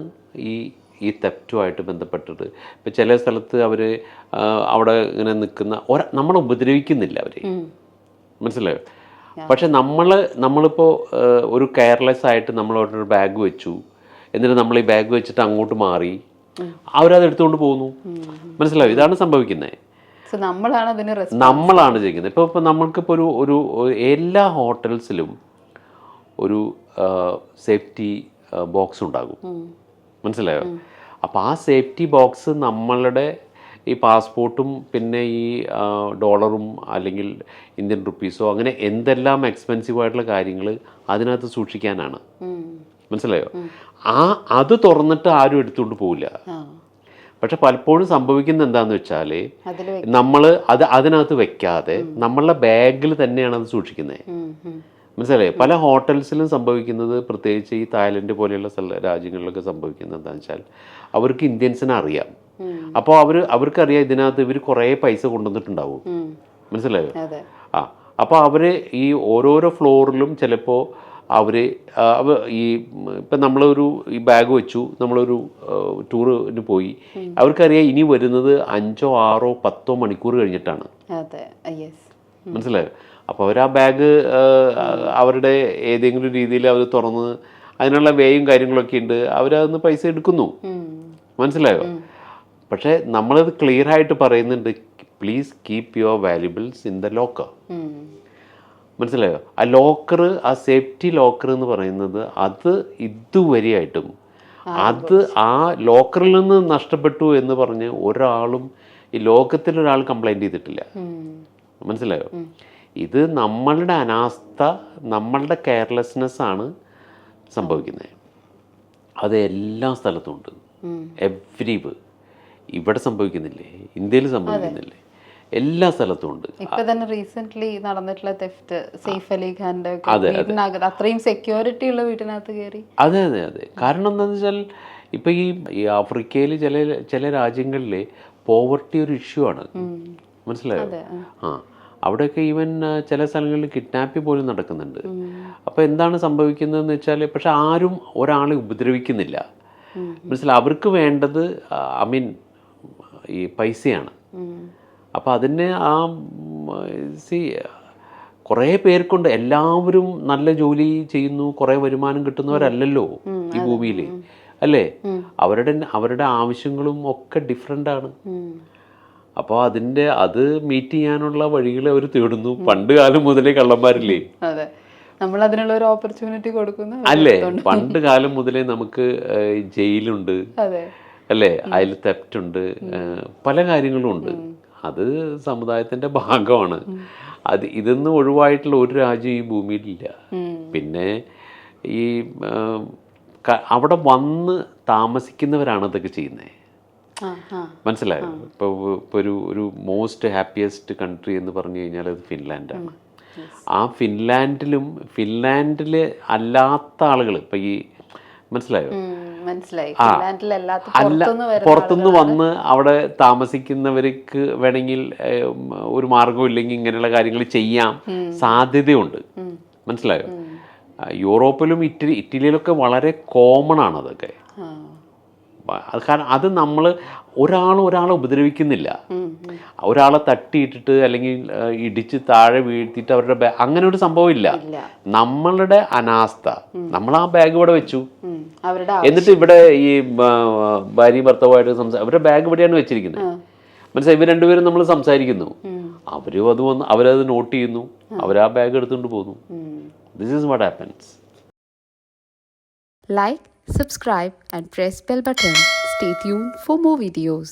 ഈ തെഫ്റ്റുമായിട്ട് ബന്ധപ്പെട്ടിട്ട്. ഇപ്പം ചില സ്ഥലത്ത് അവർ അവിടെ ഇങ്ങനെ നിൽക്കുന്ന നമ്മളെ ഉപദ്രവിക്കുന്നില്ല അവർ, മനസ്സിലായോ? പക്ഷെ നമ്മളിപ്പോൾ ഒരു കെയർലെസ് ആയിട്ട് നമ്മളൊരു ബാഗ് വെച്ചു, എന്നിട്ട് നമ്മൾ ഈ ബാഗ് വെച്ചിട്ട് അങ്ങോട്ട് മാറി, അവരത് എടുത്തുകൊണ്ട് പോകുന്നു, മനസ്സിലായോ? ഇതാണ് സംഭവിക്കുന്നത്. നമ്മളാണ് ചെയ്യുന്നത്. ഇപ്പോൾ നമ്മൾക്കിപ്പോൾ ഒരു എല്ലാ ഹോട്ടൽസിലും ഒരു സേഫ്റ്റി ബോക്സ് ഉണ്ടാകും, മനസ്സിലായോ? അപ്പോൾ ആ സേഫ്റ്റി ബോക്സ് നമ്മളുടെ ഈ പാസ്പോർട്ടും പിന്നെ ഈ ഡോളറും അല്ലെങ്കിൽ ഇന്ത്യൻ റുപ്പീസോ അങ്ങനെ എന്തെല്ലാം എക്സ്പെൻസീവ് ആയിട്ടുള്ള കാര്യങ്ങൾ അതിനകത്ത് സൂക്ഷിക്കാനാണ്, മനസ്സിലായോ? അത് തുറന്നിട്ട് ആരും എടുത്തുകൊണ്ട് പോവില്ല. പക്ഷെ പലപ്പോഴും സംഭവിക്കുന്നത് എന്താണെന്ന് വെച്ചാൽ നമ്മൾ അതിനകത്ത് വെക്കാതെ നമ്മളുടെ ബാഗിൽ തന്നെയാണ് അത് സൂക്ഷിക്കുന്നത്, മനസ്സിലായോ? പല ഹോട്ടൽസിലും സംഭവിക്കുന്നത്, പ്രത്യേകിച്ച് ഈ തായ്ലൻഡ് പോലെയുള്ള രാജ്യങ്ങളിലൊക്കെ സംഭവിക്കുന്നത് എന്താണെന്ന് വെച്ചാൽ അവർക്ക് ഇന്ത്യൻസിനെ അറിയാം. അപ്പോൾ അവർക്കറിയാം ഇതിനകത്ത് ഇവർ കുറേ പൈസ കൊണ്ടുവന്നിട്ടുണ്ടാവും, മനസ്സിലായോ? അപ്പോൾ അവർ ഈ ഓരോരോ ഫ്ലോറിലും ചിലപ്പോൾ അവർ ഇപ്പം നമ്മളൊരു ഈ ബാഗ് വെച്ചു, നമ്മളൊരു ടൂറിന് പോയി, അവർക്കറിയാം ഇനി വരുന്നത് 5, 6, 10 മണിക്കൂർ കഴിഞ്ഞിട്ടാണ്, മനസ്സിലായോ? അപ്പോൾ അവർ ആ ബാഗ് അവരുടെ ഏതെങ്കിലും രീതിയിൽ അവർ തുറന്ന് അതിനുള്ള വേയും കാര്യങ്ങളൊക്കെ ഉണ്ട്, അവരതിന്ന് പൈസ എടുക്കുന്നു, മനസ്സിലായോ? പക്ഷേ നമ്മളത് ക്ലിയർ ആയിട്ട് പറയുന്നുണ്ട്, please keep your valuables in the locker, മനസ്സിലായോ? ആ ലോക്കർ, ആ സേഫ്റ്റി ലോക്കർ എന്ന് പറയുന്നത് അത് ഇതുവരെയായിട്ടും ആ ലോക്കറിൽ നിന്ന് നഷ്ടപ്പെട്ടു എന്ന് പറഞ്ഞ് ഒരാളും ഈ ലോകത്തിലൊരാൾ കംപ്ലൈൻറ്റ് ചെയ്തിട്ടില്ല, മനസ്സിലായോ? ഇത് നമ്മളുടെ അനാസ്ഥ, നമ്മളുടെ കെയർലെസ്നെസ് ആണ് സംഭവിക്കുന്നത്. അത് എല്ലാ സ്ഥലത്തും ഉണ്ട്, ഇവിടെ സംഭവിക്കുന്നില്ലേ, ഇന്ത്യയിൽ സംഭവിക്കുന്നില്ലേ, എല്ലാ സ്ഥലത്തും ഉണ്ട്. ഇപ്പൊ തന്നെ റീസെന്റ് നടന്നിട്ടുള്ള തെഫ്റ്റ് സെയ്ഫ് അലി ഖാന്റെ അത്രയും സെക്യൂരിറ്റി ഉള്ള വീട്ടിനകത്ത് കയറി. അതെ. കാരണം എന്താണെന്ന് വെച്ചാൽ ഇപ്പൊ ഈ ആഫ്രിക്കയിൽ ചില രാജ്യങ്ങളിൽ പോവർട്ടി ഒരു ഇഷ്യൂ ആണ്, മനസ്സിലായോ? അവിടെയൊക്കെ ഈവൻ ചില സ്ഥലങ്ങളിൽ കിഡ്നാപ്പിംഗ് പോലും നടക്കുന്നുണ്ട്. അപ്പോൾ എന്താണ് സംഭവിക്കുന്നതെന്ന് വെച്ചാൽ, പക്ഷെ ആരും ഒരാളെ ഉപദ്രവിക്കുന്നില്ല. മനസ്സിലായി, അവർക്ക് വേണ്ടത് ഐ മീൻ ഈ പൈസയാണ്. അപ്പോൾ അതിന് കുറേ പേർക്കുണ്ട്, എല്ലാവരും നല്ല ജോലി ചെയ്യുന്നു, കുറേ വരുമാനം കിട്ടുന്നവരല്ലല്ലോ ഈ ഭൂമിയിൽ, അല്ലേ? അവരുടെ ആവശ്യങ്ങളും ഒക്കെ ഡിഫറെൻ്റ് ആണ്. അപ്പോൾ അത് മീറ്റ് ചെയ്യാനുള്ള വഴികൾ അവർ തേടുന്നു. പണ്ട് കാലം മുതലേ കള്ളന്മാരില്ലേ, നമ്മൾ അതിനുള്ള ഒരു ഓപ്പർച്യൂണിറ്റി കൊടുക്കുന്നു, അല്ലേ? പണ്ട് കാലം മുതലേ നമുക്ക് ജയിലുണ്ട്, അല്ലേ? അതിൽ തെറ്റുണ്ട്, പല കാര്യങ്ങളും ഉണ്ട്. അത് സമുദായത്തിൻ്റെ ഭാഗമാണ്. ഇതൊന്നും ഒഴിവായിട്ടുള്ള ഒരു രാജ്യം ഈ ഭൂമിയിലില്ല. പിന്നെ ഈ അവിടെ വന്ന് താമസിക്കുന്നവരാണ് ഇതൊക്കെ ചെയ്യുന്നത്. മനസ്സിലായോ? ഇപ്പോൾ ഒരു മോസ്റ്റ് ഹാപ്പിയസ്റ്റ് കൺട്രി എന്ന് പറഞ്ഞു കഴിഞ്ഞാൽ അത് ഫിൻലാൻഡാണ്. ആ ഫിൻലാൻഡിൽ അല്ലാത്ത ആളുകൾ ഇപ്പം ഈ മനസ്സിലായോ? പുറത്തുനിന്ന് വന്ന് അവിടെ താമസിക്കുന്നവർക്ക് വേണമെങ്കിൽ ഒരു മാർഗവും ഇല്ലെങ്കിൽ ഇങ്ങനെയുള്ള കാര്യങ്ങൾ ചെയ്യാൻ സാധ്യതയുണ്ട്. മനസ്സിലായോ? യൂറോപ്പിലും ഇറ്റലിയിലൊക്കെ വളരെ കോമൺ ആണ് അതൊക്കെ. കാരണം അത് നമ്മൾ ഒരാളെ ഉപദ്രവിക്കുന്നില്ല, ഒരാളെ തട്ടിയിട്ടിട്ട് അല്ലെങ്കിൽ ഇടിച്ച് താഴെ വീഴ്ത്തിയിട്ട് അവരുടെ അങ്ങനെ ഒരു സംഭവം ഇല്ല. നമ്മളുടെ അനാസ്ഥ, നമ്മൾ ആ ബാഗ് ഇവിടെ വെച്ചു, എന്നിട്ട് ഇവിടെ ഈ ഭാര്യ ഭർത്താവായിട്ട് അവരുടെ ബാഗ് ഇവിടെയാണ് വെച്ചിരിക്കുന്നത്. മനസ്സിലായി? ഇവർ രണ്ടുപേരും നമ്മൾ സംസാരിക്കുന്നു, അവരത് നോട്ട് ചെയ്യുന്നു, അവരാ ബാഗ് എടുത്തുകൊണ്ട് പോകുന്നു. This is what happens. Like, subscribe and press bell button. Stay tuned for more videos.